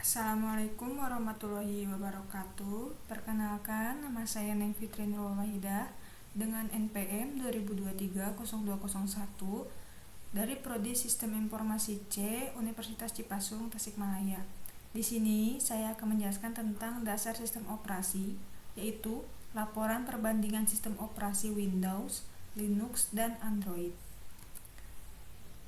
Assalamualaikum warahmatullahi wabarakatuh. Perkenalkan, nama saya Neng Fitri Nurul Wahidah dengan NPM 2023-0201 dari Prodi Sistem Informasi C, Universitas Cipasung, Tasikmalaya. Di sini saya akan menjelaskan tentang dasar sistem operasi, yaitu laporan perbandingan sistem operasi Windows, Linux, dan Android.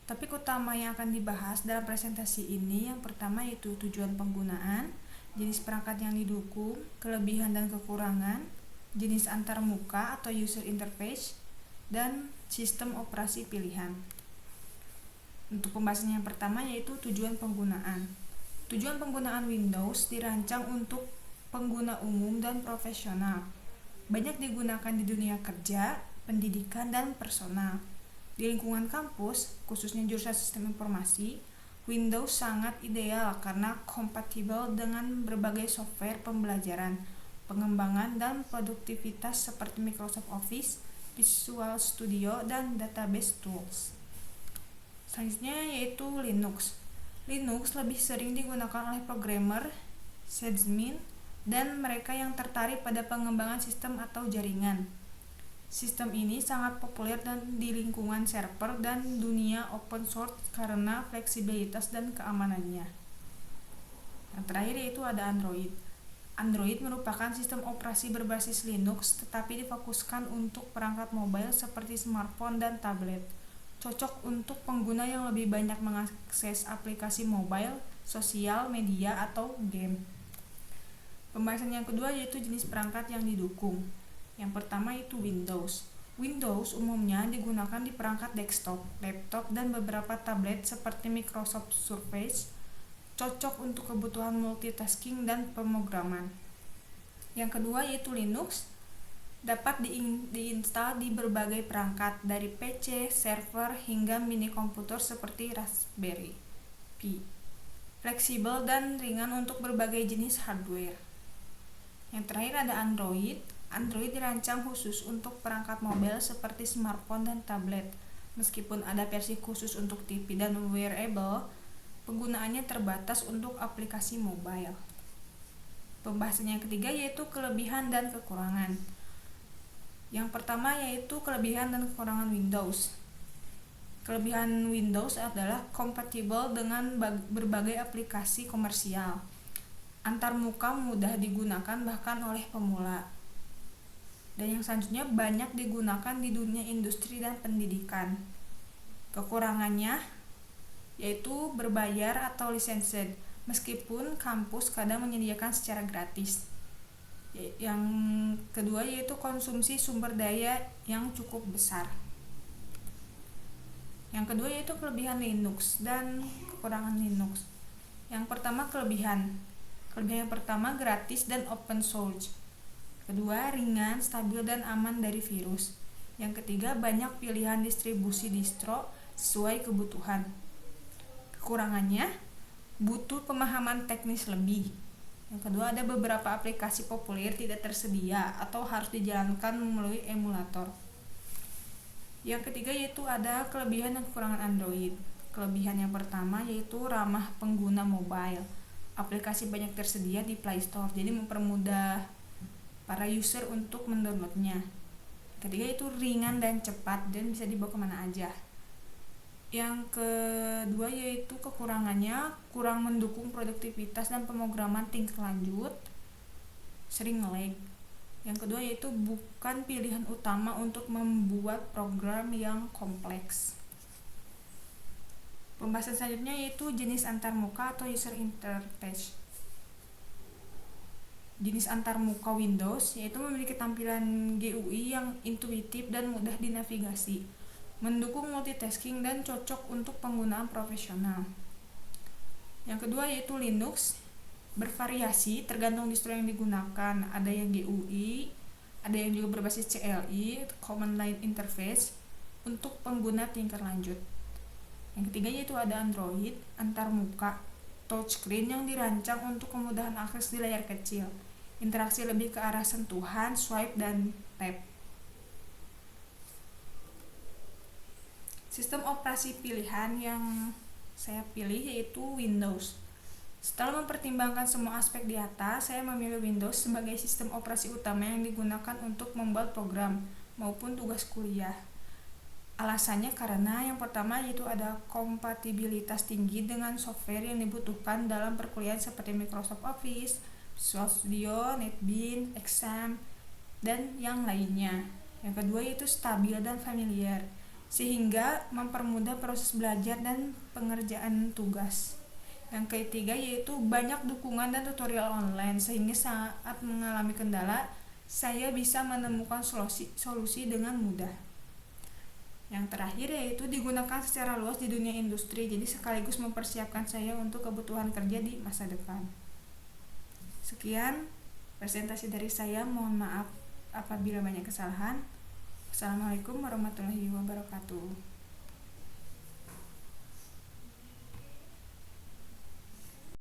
Topik utama yang akan dibahas dalam presentasi ini yang pertama yaitu tujuan penggunaan, jenis perangkat yang didukung, kelebihan dan kekurangan, jenis antarmuka atau user interface, dan sistem operasi pilihan. Untuk pembahasan yang pertama yaitu tujuan penggunaan. Tujuan penggunaan Windows dirancang untuk pengguna umum dan profesional. Banyak digunakan di dunia kerja, pendidikan, dan personal. Di lingkungan kampus, khususnya jurusan sistem informasi, Windows sangat ideal karena kompatibel dengan berbagai software pembelajaran, pengembangan, dan produktivitas seperti Microsoft Office, Visual Studio, dan database tools. Selanjutnya yaitu Linux. Linux lebih sering digunakan oleh programmer, sysadmin, dan mereka yang tertarik pada pengembangan sistem atau jaringan. Sistem ini sangat populer di lingkungan server dan dunia open source karena fleksibilitas dan keamanannya. Yang terakhir yaitu ada Android. Android merupakan sistem operasi berbasis Linux tetapi difokuskan untuk perangkat mobile seperti smartphone dan tablet. Cocok untuk pengguna yang lebih banyak mengakses aplikasi mobile, sosial media, atau game. Pembahasan yang kedua yaitu jenis perangkat yang didukung. Yang pertama itu Windows. Windows umumnya digunakan di perangkat desktop, laptop, dan beberapa tablet seperti Microsoft Surface, cocok untuk kebutuhan multitasking dan pemrograman. Yang kedua yaitu Linux, dapat diinstal di berbagai perangkat dari PC, server, hingga mini komputer seperti Raspberry Pi. Fleksibel dan ringan untuk berbagai jenis hardware. Yang terakhir ada Android. Android dirancang khusus untuk perangkat mobile seperti smartphone dan tablet. Meskipun ada versi khusus untuk TV dan wearable, penggunaannya terbatas untuk aplikasi mobile. Pembahasan yang ketiga yaitu kelebihan dan kekurangan. Yang pertama yaitu kelebihan dan kekurangan Windows. Kelebihan Windows adalah kompatibel dengan berbagai aplikasi komersial. Antarmuka mudah digunakan bahkan oleh pemula. Dan yang selanjutnya banyak digunakan di dunia industri dan pendidikan. Kekurangannya yaitu berbayar atau licensed, meskipun kampus kadang menyediakan secara gratis. Yang kedua yaitu konsumsi sumber daya yang cukup besar. Yang kedua yaitu kelebihan Linux dan kekurangan Linux. Yang pertama kelebihan. Kelebihan yang pertama gratis dan open source. Kedua, ringan, stabil, dan aman dari virus. Yang ketiga, banyak pilihan distribusi distro sesuai kebutuhan. Kekurangannya, butuh pemahaman teknis lebih. Yang kedua, ada beberapa aplikasi populer tidak tersedia atau harus dijalankan melalui emulator. Yang ketiga yaitu ada kelebihan dan kekurangan Android. Kelebihan yang pertama yaitu ramah pengguna mobile. Aplikasi banyak tersedia di Play Store, jadi mempermudah para user untuk mendownloadnya. Ketiga itu ringan dan cepat dan bisa dibawa kemana aja. Yang kedua yaitu kekurangannya kurang mendukung produktivitas dan pemrograman tingkat lanjut, sering nge-lag. Yang kedua yaitu bukan pilihan utama untuk membuat program yang kompleks. Pembahasan selanjutnya yaitu jenis antarmuka atau user interface. Jenis antarmuka Windows yaitu memiliki tampilan GUI yang intuitif dan mudah dinavigasi, mendukung multitasking dan cocok untuk penggunaan profesional. Yang kedua yaitu Linux, bervariasi tergantung distro yang digunakan. Ada yang GUI, ada yang juga berbasis CLI, Command Line Interface, untuk pengguna tingkat lanjut. Yang ketiga yaitu ada Android, antarmuka, touchscreen yang dirancang untuk kemudahan akses di layar kecil. Interaksi lebih ke arah sentuhan, swipe, dan tap. Sistem operasi pilihan yang saya pilih yaitu Windows. Setelah mempertimbangkan semua aspek di atas, saya memilih Windows sebagai sistem operasi utama yang digunakan untuk membuat program maupun tugas kuliah. Alasannya karena yang pertama yaitu ada kompatibilitas tinggi dengan software yang dibutuhkan dalam perkuliahan seperti Microsoft Office, Visual Studio, NetBeans, Exam, dan yang lainnya. Yang kedua yaitu stabil dan familiar, sehingga mempermudah proses belajar dan pengerjaan tugas. Yang ketiga yaitu banyak dukungan dan tutorial online, sehingga saat mengalami kendala, saya bisa menemukan solusi dengan mudah. Yang terakhir yaitu digunakan secara luas di dunia industri, jadi sekaligus mempersiapkan saya untuk kebutuhan kerja di masa depan. Sekian presentasi dari saya, mohon maaf apabila banyak kesalahan. Assalamualaikum warahmatullahi wabarakatuh.